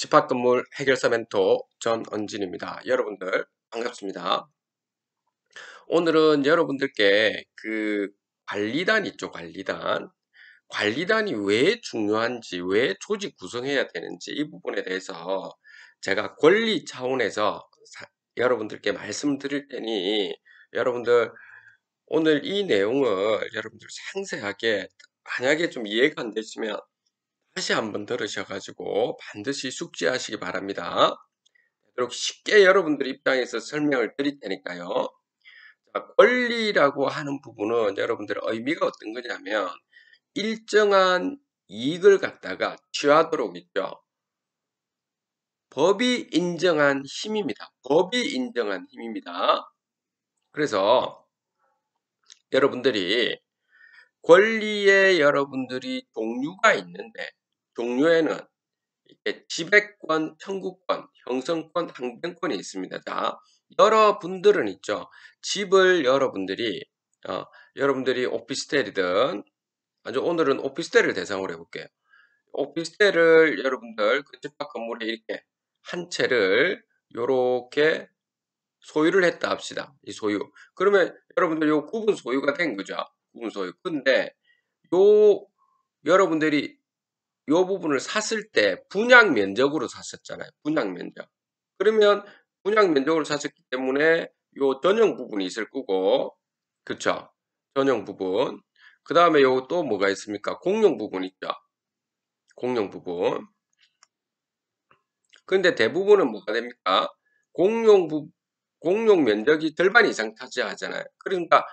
집합건물 해결사 멘토 전언진입니다. 여러분들 반갑습니다. 오늘은 여러분들께 관리단 있죠, 관리단. 관리단이 왜 중요한지, 왜 조직 구성해야 되는지 이 부분에 대해서 제가 권리 차원에서 여러분들께 말씀드릴 테니 여러분들 오늘 이 내용을 여러분들 상세하게 만약에 좀 이해가 안 되시면 다시 한번 들으셔가지고 반드시 숙지하시기 바랍니다. 이렇게 쉽게 여러분들 입장에서 설명을 드릴 테니까요. 자, 권리라고 하는 부분은 여러분들 의미가 어떤 거냐면 일정한 이익을 갖다가 취하도록 있죠. 법이 인정한 힘입니다. 법이 인정한 힘입니다. 그래서 여러분들이 권리에 여러분들이 종류가 있는데 종류에는 지배권, 청구권, 형성권, 항변권이 있습니다. 자, 여러분들은 있죠. 집을 여러분들이 오피스텔이든 아주 오늘은 오피스텔을 대상으로 해볼게요. 오피스텔을 여러분들 그 집합 건물에 이렇게 한 채를 요렇게 소유를 했다 합시다. 이 소유. 그러면 여러분들 요 구분 소유가 된 거죠. 구분 소유. 근데 요 여러분들이 요 부분을 샀을 때 분양 면적으로 샀었잖아요. 분양 면적. 그러면 분양 면적으로 샀었기 때문에 요 전용 부분이 있을 거고, 그쵸? 전용 부분. 그 다음에 요 또 뭐가 있습니까? 공용 부분 있죠? 공용 부분. 근데 대부분은 뭐가 됩니까? 공용 면적이 절반 이상 차지하잖아요. 그러니까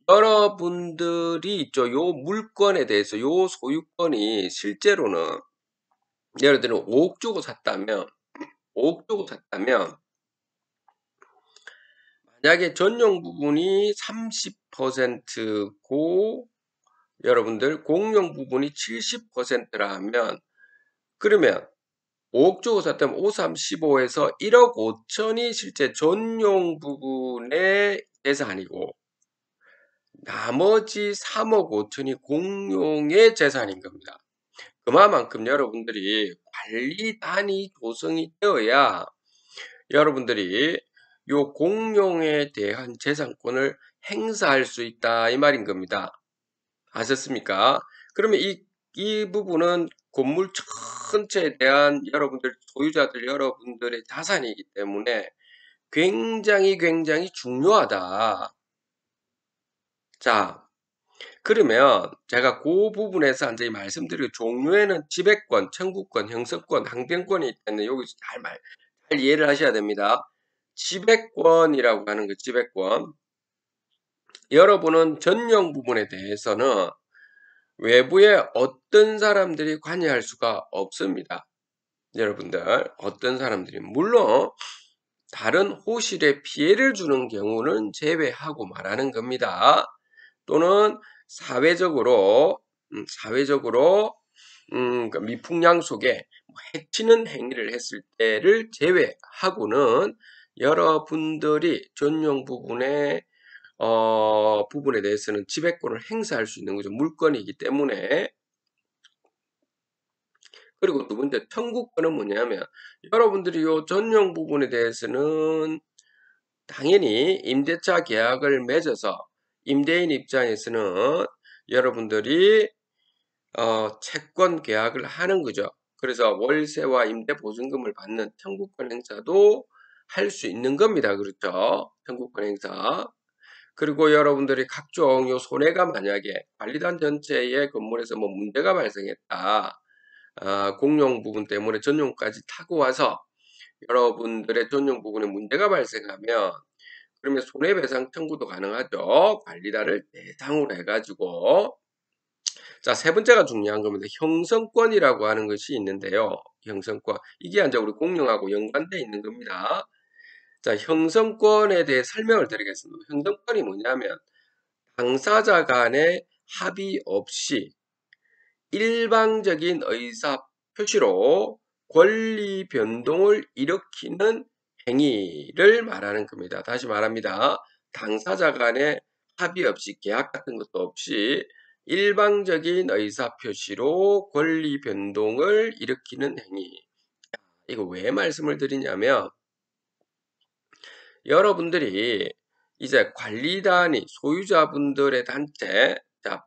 여러분들이 있죠. 요 물건에 대해서 요 소유권이 실제로는 예를 들어 5억 주고 샀다면 만약에 전용 부분이 30%고 여러분들 공용 부분이 70%라 하면 그러면 5억 주고 샀다면 5, 3, 15에서 1억 5천이 실제 전용 부분의 재산이고 나머지 3억 5천이 공용의 재산인 겁니다. 그만큼 여러분들이 관리단이 조성이 되어야 여러분들이 요 공용에 대한 재산권을 행사할 수 있다 이 말인 겁니다. 아셨습니까? 그러면 이 부분은 건물 전체에 대한 소유자들 여러분들의 자산이기 때문에 굉장히 중요하다. 자, 그러면 제가 그 부분에서 이제 말씀드릴 종류에는 지배권, 청구권, 형성권, 항변권이 있다는 여기서 잘 이해를 하셔야 됩니다. 지배권이라고 하는 그 지배권. 여러분은 전용 부분에 대해서는 외부에 어떤 사람들이 관여할 수가 없습니다. 여러분들 어떤 사람들이 물론 다른 호실에 피해를 주는 경우는 제외하고 말하는 겁니다. 또는 사회적으로 그러니까 미풍양 속에 해치는 행위를 했을 때를 제외하고는 여러분들이 전용 부분에 대해서는 지배권을 행사할 수 있는 거죠. 물건이기 때문에. 그리고 두 번째 청구권은 뭐냐면 여러분들이 요 전용 부분에 대해서는 당연히 임대차 계약을 맺어서 임대인 입장에서는 여러분들이 채권 계약을 하는 거죠. 그래서 월세와 임대 보증금을 받는 청구권 행사도 할 수 있는 겁니다. 그렇죠? 청구권 행사. 그리고 여러분들이 각종 요 손해가 만약에 관리단 전체의 건물에서 뭐 문제가 발생했다. 공용 부분 때문에 전용까지 타고 와서 여러분들의 전용 부분에 문제가 발생하면 그러면 손해배상 청구도 가능하죠. 관리단을 대상으로 해가지고. 자, 세 번째가 중요한 겁니다. 형성권이라고 하는 것이 있는데요. 형성권. 이게 이제 우리 공용하고 연관되어 있는 겁니다. 자, 형성권에 대해 설명을 드리겠습니다. 형성권이 뭐냐면 당사자 간의 합의 없이 일방적인 의사 표시로 권리 변동을 일으키는 행위를 말하는 겁니다. 다시 말합니다. 당사자 간의 합의 없이 계약 같은 것도 없이 일방적인 의사 표시로 권리 변동을 일으키는 행위. 이거 왜 말씀을 드리냐면 여러분들이 이제 관리단위 소유자분들의 단체 자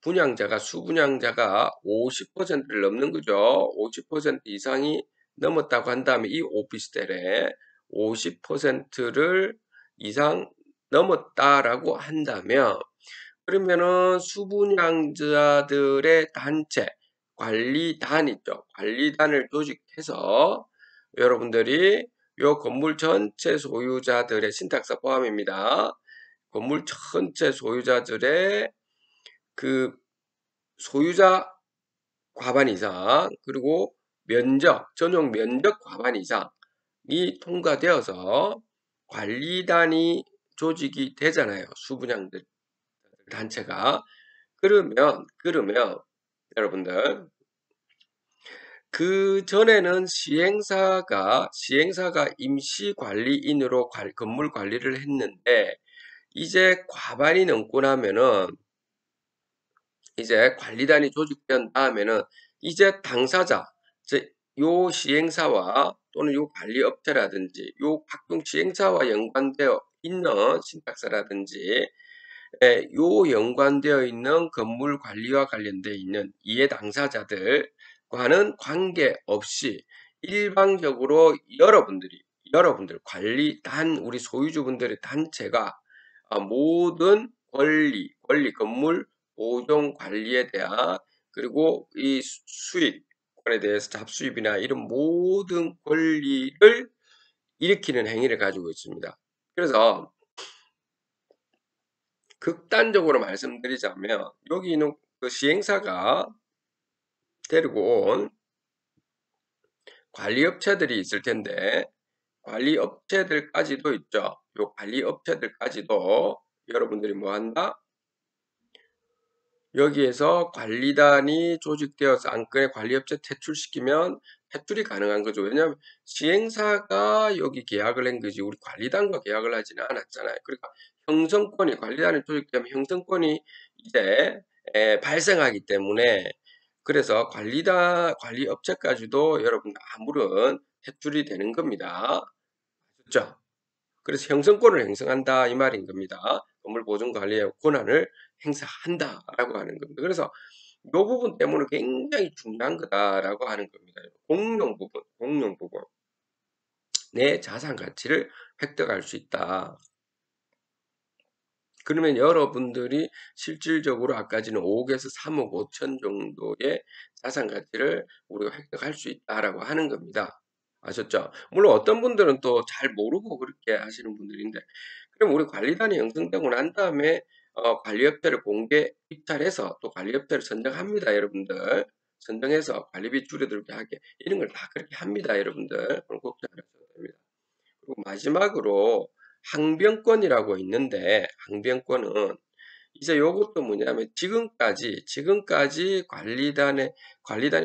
분양자가 수분양자가 50%를 넘는 거죠. 50% 이상이 넘었다고 한다면 이 오피스텔에 50%를 이상 넘었다라고 한다면 그러면은 수분양자들의 단체 관리단 있죠. 관리단을 조직해서 여러분들이 요 건물 전체 소유자들의 신탁사 포함입니다. 건물 전체 소유자들의 그 소유자 과반 이상 그리고 전용 면적 과반 이상이 통과되어서 관리단이 조직이 되잖아요. 수분양들 단체가. 그러면 여러분들 그 전에는 시행사가 임시관리인으로 건물 관리를 했는데 이제 과반이 넘고 나면은 이제 관리단이 조직된 다음에는 이제 당사자, 즉 요 시행사와 또는 요 관리업체라든지 요 각종 시행사와 연관되어 있는 신탁사라든지 요 연관되어 있는 건물 관리와 관련되어 있는 이해 당사자들과는 관계없이 일방적으로 여러분들 관리단 우리 소유주분들의 단체가 모든 건물 보존 관리에 대한 그리고 이 수익권에 대해서 잡수입이나 이런 모든 권리를 일으키는 행위를 가지고 있습니다. 그래서 극단적으로 말씀드리자면 여기 있는 그 시행사가 데리고 온 관리업체들이 있을 텐데 관리업체들까지도 있죠. 요 관리업체들까지도 여러분들이 뭐 한다? 여기에서 관리단이 조직되어서 안건에 관리업체 퇴출시키면 퇴출이 가능한 거죠. 왜냐하면 시행사가 여기 계약을 한 거지 우리 관리단과 계약을 하지는 않았잖아요. 그러니까 형성권이 관리단이 조직되면 형성권이 이제 발생하기 때문에 그래서 관리업체까지도 여러분 아무런 퇴출이 되는 겁니다. 그렇죠? 그래서 형성권을 행사한다 이 말인 겁니다. 건물 보존 관리의 권한을 행사한다라고 하는 겁니다. 그래서 이 부분 때문에 굉장히 중요한 거다라고 하는 겁니다. 공용 부분. 내 자산 가치를 획득할 수 있다. 그러면 여러분들이 실질적으로 아까 전에 5억에서 3억 5천 정도의 자산 가치를 우리가 획득할 수 있다라고 하는 겁니다. 아셨죠? 물론 어떤 분들은 또 잘 모르고 그렇게 하시는 분들인데 그럼 우리 관리단이 형성되고 난 다음에 관리업체를 공개 입찰해서 또 관리업체를 선정합니다, 여러분들. 선정해서 관리비 줄여들게 하게 이런 걸 다 그렇게 합니다, 여러분들. 그럼 걱정 안 하셔도 됩니다. 그리고 마지막으로 항변권이라고 있는데 항변권은 이제 요것도 뭐냐면 지금까지 관리단이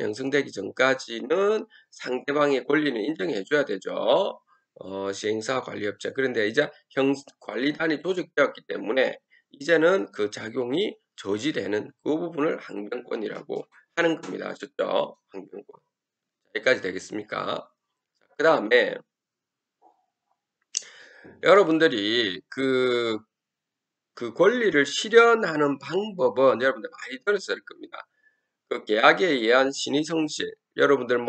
형성되기 전까지는 상대방의 권리는 인정해 줘야 되죠. 시행사 관리업체. 그런데 이제 관리단이 조직되었기 때문에 이제는 그 작용이 저지되는 그 부분을 항변권이라고 하는 겁니다. 아셨죠? 항변권. 여기까지 되겠습니까? 그 다음에 여러분들이 그 권리를 실현하는 방법은 여러분들 많이 들었을 겁니다. 그 계약에 의한 신의성실, 여러분들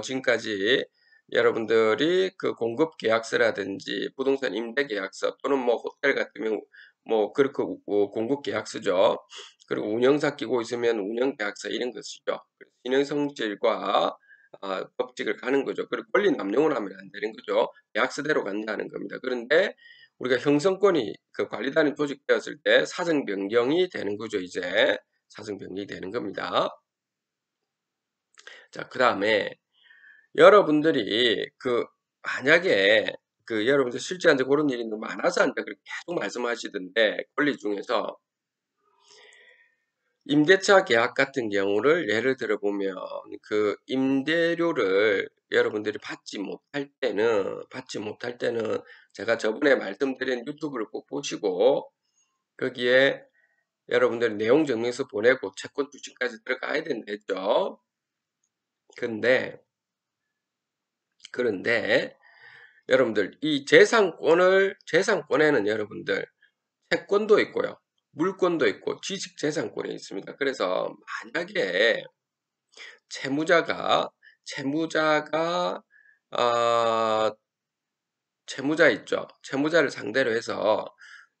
지금까지 여러분들이 그 공급 계약서라든지 부동산 임대 계약서 또는 뭐 호텔 같으면 그렇게 공급 계약서죠. 그리고 운영사 끼고 있으면 운영 계약서 이런 것이죠. 신의성실과 법칙을 가는 거죠. 그리고 권리 남용을 하면 안 되는 거죠. 계약서대로 간다는 겁니다. 그런데 우리가 형성권이 그 관리단이 조직되었을 때 사정 변경이 되는 거죠. 이제 사정 변경이 되는 겁니다. 자, 그 다음에 여러분들이 만약에 여러분들 실제 이제 그런 일이 너무 많아서 이제 그렇게 계속 말씀하시던데 권리 중에서 임대차 계약 같은 경우를 예를 들어 보면 그 임대료를 여러분들이 받지 못할 때는 제가 저번에 말씀드린 유튜브를 꼭 보시고 거기에 여러분들 내용 증명서 보내고 채권 주식까지 들어가야 된다 했죠. 근데 그런데 여러분들 이 재산권에는 여러분들 채권도 있고요. 물권도 있고 지식재산권이 있습니다. 그래서 만약에 채무자가 아 채무자 있죠. 채무자를 상대로 해서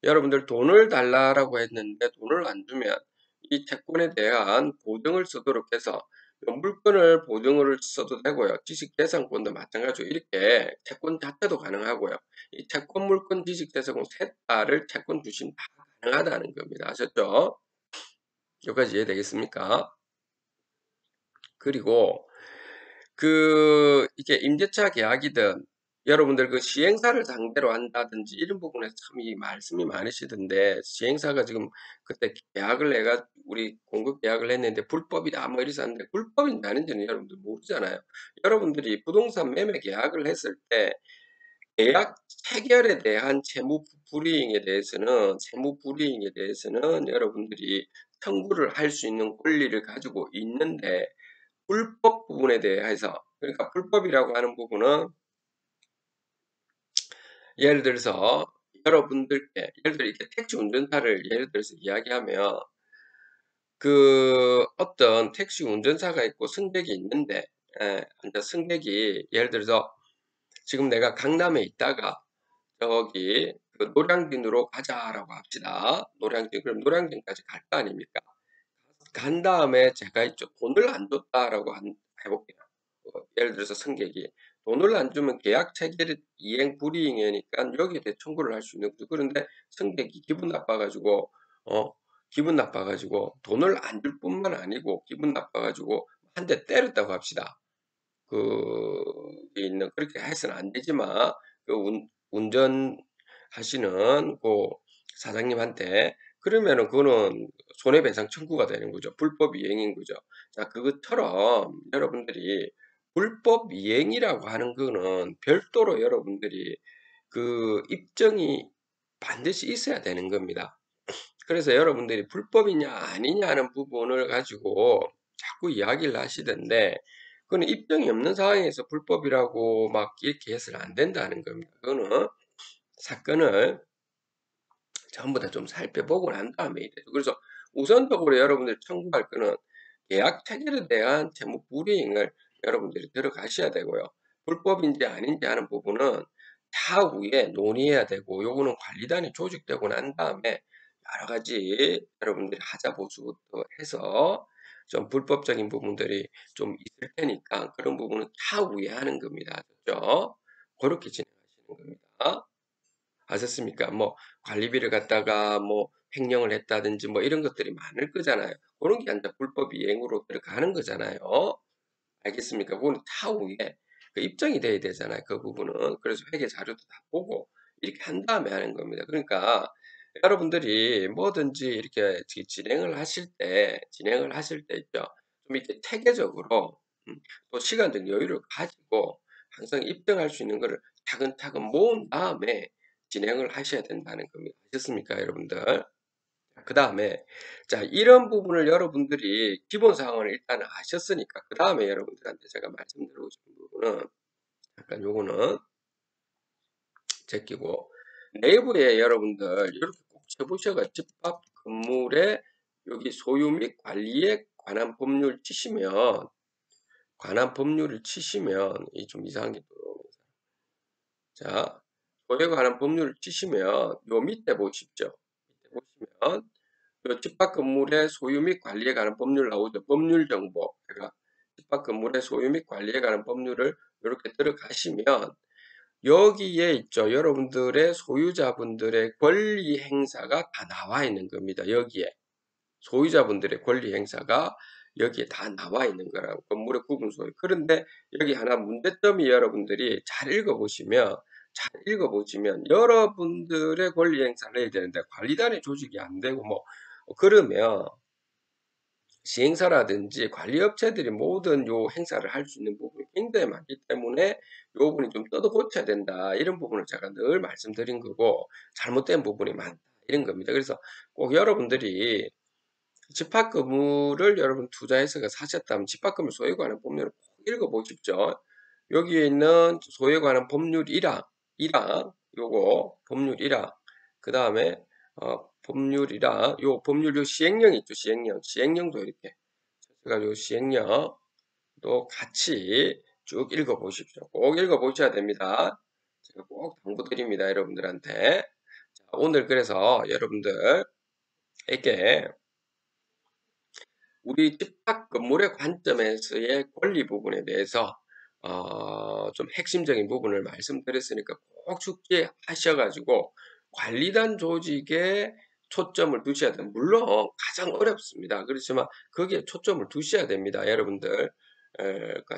여러분들 돈을 달라라고 했는데 돈을 안 주면 이 채권에 대한 보증을 쓰도록 해서 물건을 보증을 써도 되고요. 지식재산권도 마찬가지로 이렇게 채권 자체도 가능하고요. 이 채권, 물권, 지식재산권 셋 다를 채권 주심 다 가능하다는 겁니다. 아셨죠? 여기까지 이해되겠습니까? 그리고 이게 임대차 계약이든 여러분들 시행사를 상대로 한다든지 이런 부분에서 참 이 말씀이 많으시던데 시행사가 지금 그때 계약을 해가 우리 공급 계약을 했는데 불법이다 뭐 이래서 하는데 불법인지 아닌지는 여러분들 모르잖아요. 여러분들이 부동산 매매 계약을 했을 때 계약 체결에 대한 채무 불이행에 대해서는 여러분들이 청구를 할 수 있는 권리를 가지고 있는데 불법 부분에 대해서 그러니까 불법이라고 하는 부분은 예를 들어서 여러분들께 예를 들어 이렇게 택시 운전사를 예를 들어서 이야기하면 어떤 택시 운전사가 있고 승객이 있는데 이제 승객이 예를 들어서 지금 내가 강남에 있다가 저기 노량진으로 가자라고 합시다. 그럼 노량진까지 갈 거 아닙니까? 간 다음에 제가 있죠. 돈을 안 줬다라고 해볼게요. 예를 들어서 승객이 돈을 안 주면 계약 체결 이행 불이행이니까 여기에 대해 청구를 할 수 있는 거죠. 그런데 승객이 어, 기분 나빠가지고 돈을 안 줄 뿐만 아니고 기분 나빠가지고 한 대 때렸다고 합시다. 그렇게 해서는 안 되지만 운전하시는 사장님한테 그러면은 그거는 손해배상 청구가 되는 거죠. 불법 이행인 거죠. 자, 그것처럼 여러분들이 불법 이행이라고 하는 거는 별도로 여러분들이 입증이 반드시 있어야 되는 겁니다. 그래서 여러분들이 불법이냐 아니냐 하는 부분을 가지고 자꾸 이야기를 하시던데 그거는 입증이 없는 상황에서 불법이라고 막 이렇게 해서는 안 된다는 겁니다. 그거는 사건을 전부 다 좀 살펴보고 난 다음에 이래요. 그래서 우선적으로 여러분들이 청구할 거는 계약 체결에 대한 채무 불이행을 여러분들이 들어가셔야 되고요. 불법인지 아닌지 하는 부분은 차후에 논의해야 되고 요거는 관리단이 조직되고 난 다음에 여러 가지 여러분들이 하자보수부터 해서 좀 불법적인 부분들이 좀 있을 테니까 그런 부분은 차후에 하는 겁니다. 그렇죠? 그렇게 진행하시는 겁니다. 아셨습니까? 뭐 관리비를 갖다가 뭐 횡령을 했다든지 뭐 이런 것들이 많을 거잖아요. 그런 게 이제 불법 이행으로 들어가는 거잖아요. 알겠습니까? 그거는 차후에 입증이 돼야 되잖아요. 그 부분은. 그래서 회계 자료도 다 보고 이렇게 한 다음에 하는 겁니다. 그러니까 여러분들이 뭐든지 이렇게 진행을 하실 때 있죠. 좀 이렇게 체계적으로 또 시간적 여유를 가지고 항상 입증할 수 있는 거를 차근차근 모은 다음에 진행을 하셔야 된다는 겁니다. 아셨습니까, 여러분들? 그 다음에, 자, 이런 부분을 여러분들이 기본 사항을 일단 아셨으니까, 그 다음에 여러분들한테 제가 말씀드리고 싶은 부분은, 약간 요거는 제끼고, 내부에 여러분들 이렇게 꼭 쳐보셔가 집합 건물의 여기 소유 및 관리에 관한 법률을 치시면, 이 좀 이상한 게 또, 자, 소유에 관한 법률을 치시면, 요 밑에 보십시오. 밑에 보시면, 집합 건물의 소유 및 관리에 관한 법률 나오죠. 법률 정보. 제가 집합 건물의 소유 및 관리에 관한 법률을 이렇게 들어가시면 여기에 있죠. 여러분들의 소유자분들의 권리 행사가 다 나와 있는 겁니다. 여기에 소유자분들의 권리 행사가 여기에 다 나와 있는 거라고 건물의 구분 소유. 그런데 여기 하나 문제점이 여러분들이 잘 읽어보시면 여러분들의 권리 행사를 해야 되는데 관리단의 조직이 안 되고 뭐 그러면 시행사라든지 관리업체들이 모든 요 행사를 할 수 있는 부분이 굉장히 많기 때문에 요 부분이 좀 뜯어 고쳐야 된다. 이런 부분을 제가 늘 말씀드린 거고 잘못된 부분이 많다. 이런 겁니다. 그래서 꼭 여러분들이 집합 건물을 여러분 투자해서 사셨다면 집합 건물 소유관의 법률을 꼭 읽어보십시오. 여기에 있는 소유에 관한 법률 1항, 요거 법률 1항, 그 다음에 법률 1항, 요 법률 요 시행령 있죠, 시행령도 이렇게 제가 요 시행령도 같이 쭉 읽어 보십시오. 꼭 읽어 보셔야 됩니다. 제가 꼭 당부드립니다, 여러분들한테. 자, 오늘 그래서 여러분들에게 우리 집합 건물의 관점에서의 권리 부분에 대해서 좀 핵심적인 부분을 말씀드렸으니까 꼭 숙지하셔가지고 관리단 조직에 초점을 두셔야 돼요. 물론 가장 어렵습니다. 그렇지만 거기에 초점을 두셔야 됩니다. 여러분들.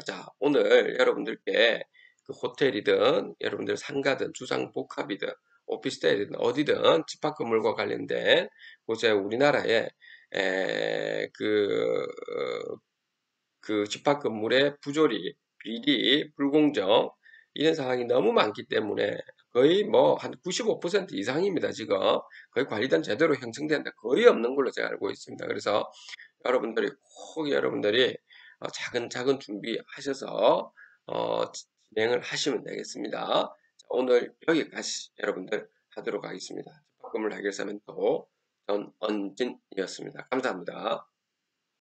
자, 오늘 여러분들께 그 호텔이든 여러분들 상가든 주상복합이든 오피스텔이든 어디든 집합건물과 관련된 곳에 우리나라에 그 집합 건물의 부조리, 비리, 불공정 이런 상황이 너무 많기 때문에 거의 뭐 한 95% 이상입니다. 지금 거의 관리단 제대로 형성된다 거의 없는 걸로 제가 알고 있습니다. 그래서 여러분들이 꼭 여러분들이 차근차근 준비하셔서 진행을 하시면 되겠습니다. 자, 오늘 여기까지 여러분들 하도록 하겠습니다. 집합 건물 해결사는 또 전언진이었습니다. 감사합니다.